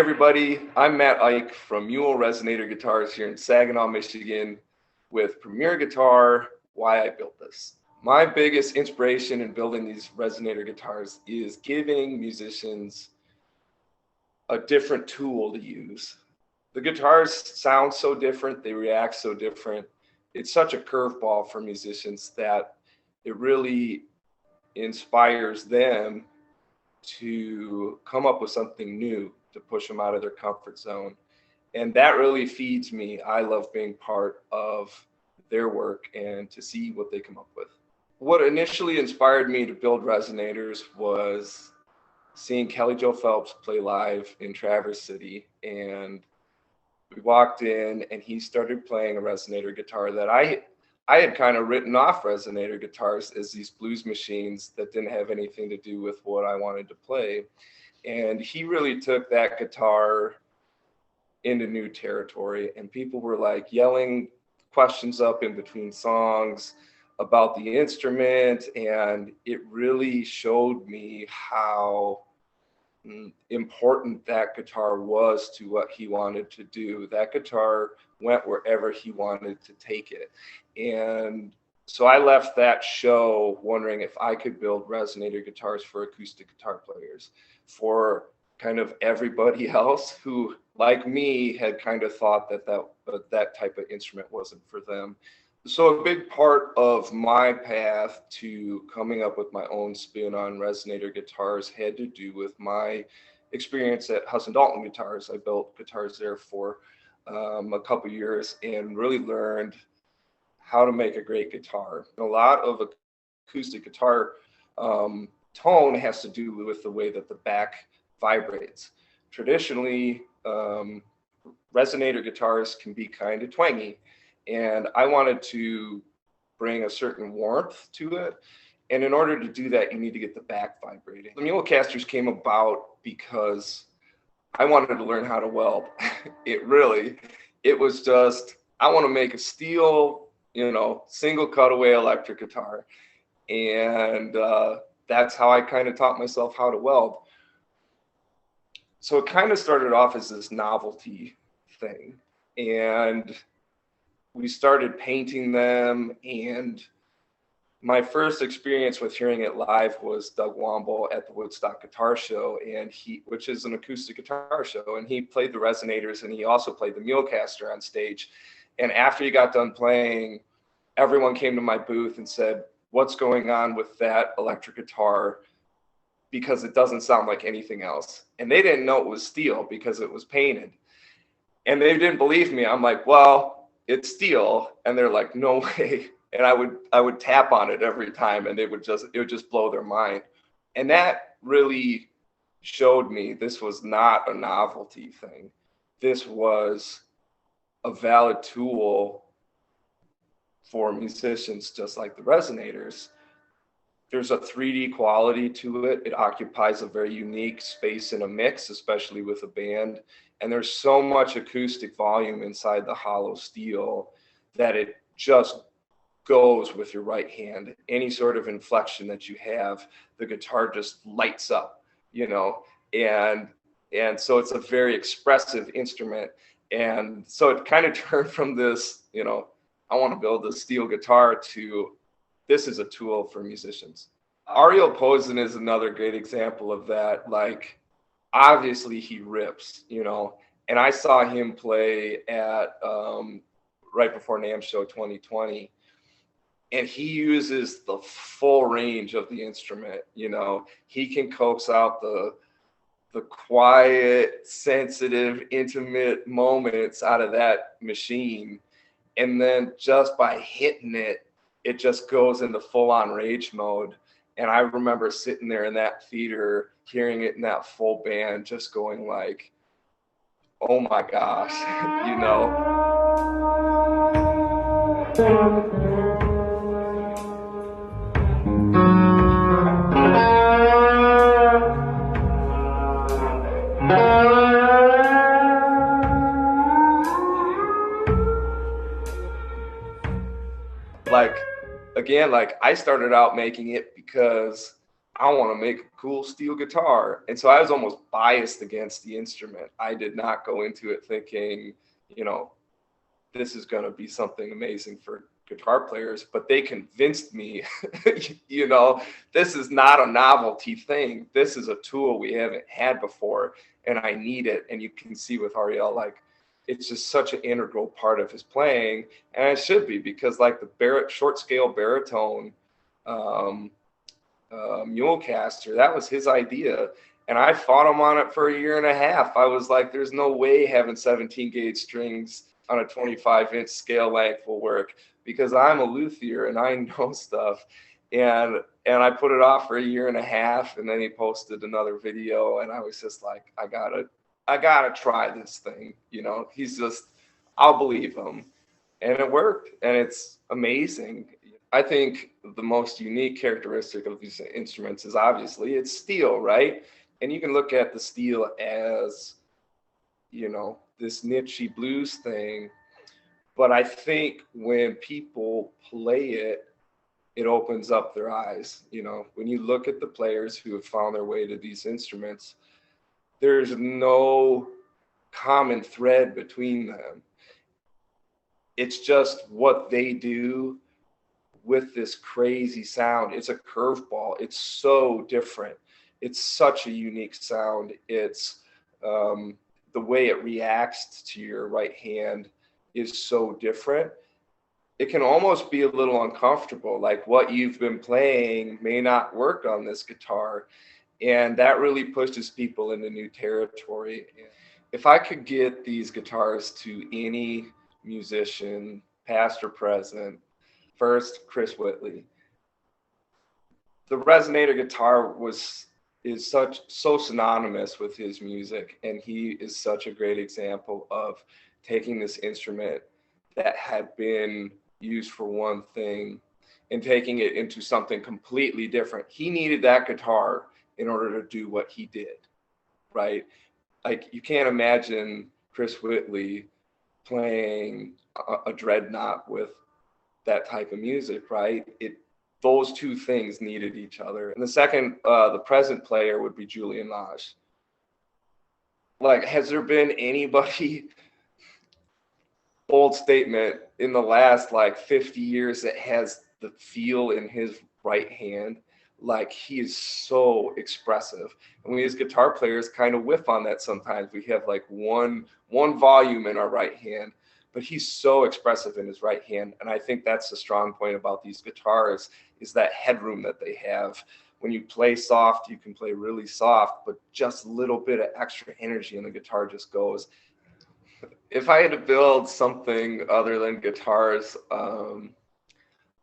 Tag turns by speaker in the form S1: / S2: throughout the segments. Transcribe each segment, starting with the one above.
S1: everybody, I'm Matt Eich from Mule Resonator Guitars here in Saginaw, Michigan with Premier Guitar, Why I Built This. My biggest inspiration in building these resonator guitars is giving musicians a different tool to use. The guitars sound so different, they react so different. It's such a curveball for musicians that it really inspires them to come up with something new to push them out of their comfort zone. And that really feeds me. I love being part of their work and to see what they come up with. What initially inspired me to build resonators was seeing Kelly Joe Phelps play live in Traverse City. And we walked in and he started playing a resonator guitar that I had kind of written off resonator guitars as these blues machines that didn't have anything to do with what I wanted to play. And he really took that guitar into new territory, and people were like yelling questions up in between songs about the instrument. And it really showed me how important that guitar was to what he wanted to do. That guitar went wherever he wanted to take it. And so I left that show wondering if I could build resonator guitars for acoustic guitar players, for kind of everybody else who, like me, had kind of thought that that type of instrument wasn't for them. So a big part of my path to coming up with my own spin on resonator guitars had to do with my experience at Hudson Dalton Guitars. I built guitars there for a couple years and really learned how to make a great guitar. A lot of acoustic guitar tone has to do with the way that the back vibrates. Traditionally, resonator guitars can be kind of twangy, and I wanted to bring a certain warmth to it. And in order to do that, you need to get the back vibrating. The Mule casters came about because I wanted to learn how to weld. It was just, I want to make a steel, single cutaway electric guitar. And that's how I kind of taught myself how to weld. So it kind of started off as this novelty thing. And we started painting them. And my first experience with hearing it live was Doug Womble at the Woodstock Guitar Show, which is an acoustic guitar show. And he played the resonators, and he also played the Mulecaster on stage. And after he got done playing, everyone came to my booth and said, "What's going on with that electric guitar? Because it doesn't sound like anything else." And they didn't know it was steel because it was painted. And they didn't believe me. I'm like, "Well, it's steel." And they're like, "No way." And I would tap on it every time, and it would just blow their mind. And that really showed me this was not a novelty thing. This was a valid tool for musicians, just like the resonators. There's a 3D quality to it. It occupies a very unique space in a mix, especially with a band. And there's so much acoustic volume inside the hollow steel that it just goes with your right hand. Any sort of inflection that you have, the guitar just lights up, and so it's a very expressive instrument. And so it kind of turned from this, I want to build a steel guitar, to this is a tool for musicians. Ariel Posen is another great example of that. Like, obviously he rips, and I saw him play at right before NAMM Show 2020. And he uses the full range of the instrument. He can coax out the quiet, sensitive, intimate moments out of that machine. And then just by hitting it, it just goes into full-on rage mode. And I remember sitting there in that theater, hearing it in that full band, just going like, oh my gosh, Like, again, like I started out making it because I want to make a cool steel guitar. And so I was almost biased against the instrument. I did not go into it thinking, you know, this is going to be something amazing for guitar players, but they convinced me, you know, this is not a novelty thing. This is a tool we haven't had before, and I need it. And you can see with Ariel, like, it's just such an integral part of his playing, and it should be, because like the short scale baritone um, Mule caster, that was his idea. And I fought him on it for a year and a half. I was like, there's no way having 17 gauge strings on a 25-inch scale length will work, because I'm a luthier and I know stuff. And I put it off for a year and a half, and then he posted another video, and I was just like, I gotta try this thing. You know, I'll believe him. And it worked, and it's amazing. I think the most unique characteristic of these instruments is obviously it's steel, right? And you can look at the steel as, you know, this niche blues thing, but I think when people play it, it opens up their eyes. You know, when you look at the players who have found their way to these instruments, there's no common thread between them. It's just what they do with this crazy sound. It's a curveball. It's so different. It's such a unique sound. It's the way it reacts to your right hand is so different. It can almost be a little uncomfortable. Like, what you've been playing may not work on this guitar. And that really pushes people into new territory. If I could get these guitars to any musician, past or present, first, Chris Whitley. The Resonator guitar is so synonymous with his music, and he is such a great example of taking this instrument that had been used for one thing and taking it into something completely different. He needed that guitar in order to do what he did, right? Like, you can't imagine Chris Whitley playing a dreadnought with that type of music, right? Those two things needed each other. And the second, the present player would be Julian Lage. Like, has there been anybody, bold statement, in the last like 50 years that has the feel in his right hand? Like, he is so expressive. And we as guitar players kind of whiff on that sometimes. We have like one volume in our right hand, but he's so expressive in his right hand. And I think that's the strong point about these guitars, is that headroom that they have. When you play soft, you can play really soft, but just a little bit of extra energy and the guitar just goes. If I had to build something other than guitars,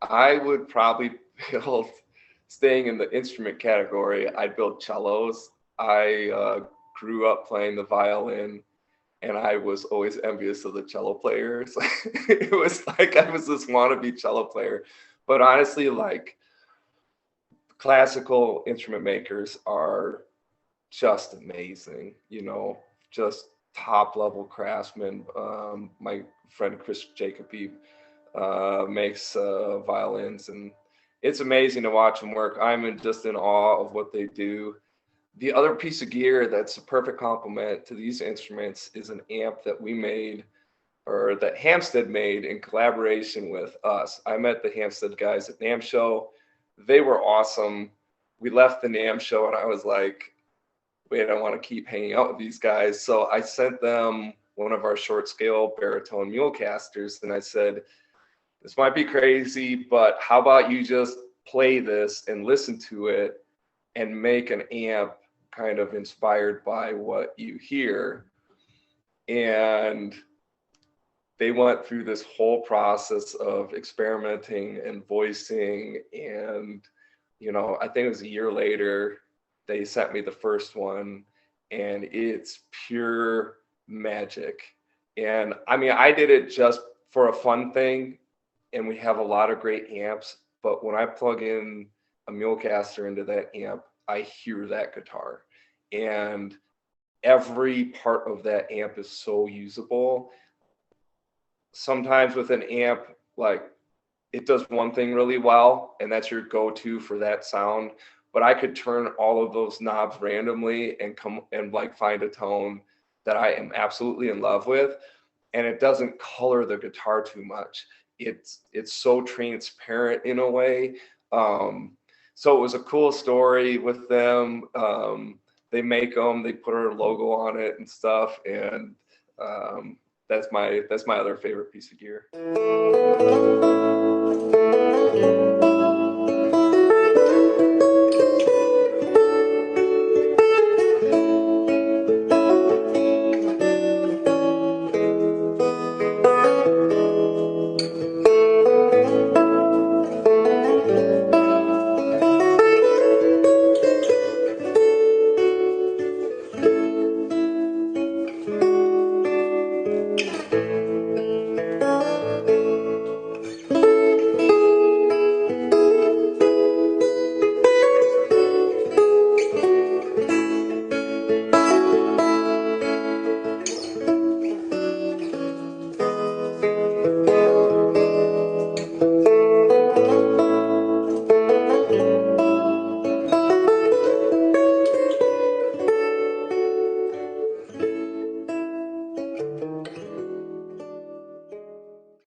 S1: I would probably build, staying in the instrument category, I'd build cellos. I grew up playing the violin, and I was always envious of the cello players. It was like I was this wannabe cello player. But honestly, like, classical instrument makers are just amazing, you know, just top level craftsmen. My friend Chris Jacoby makes violins, and it's amazing to watch them work. just in awe of what they do. The other piece of gear that's a perfect complement to these instruments is an amp that we made, or that Hampstead made in collaboration with us. I met the Hampstead guys at NAMM Show. They were awesome. We left the NAMM Show and I was like, wait, I want to keep hanging out with these guys. So I sent them one of our short scale baritone Mule casters, and I said, this might be crazy, but how about you just play this and listen to it and make an amp kind of inspired by what you hear. And they went through this whole process of experimenting and voicing. And, you know, I think it was a year later, they sent me the first one, and it's pure magic. And I mean, I did it just for a fun thing, and we have a lot of great amps, but when I plug in a Mulecaster into that amp, I hear that guitar. And every part of that amp is so usable. Sometimes with an amp, like, it does one thing really well, and that's your go-to for that sound. but I could turn all of those knobs randomly and come and like find a tone that I am absolutely in love with, and it doesn't color the guitar too much. It's so transparent in a way. So it was a cool story with them. They make them, they put our logo on it and stuff, and that's my other favorite piece of gear.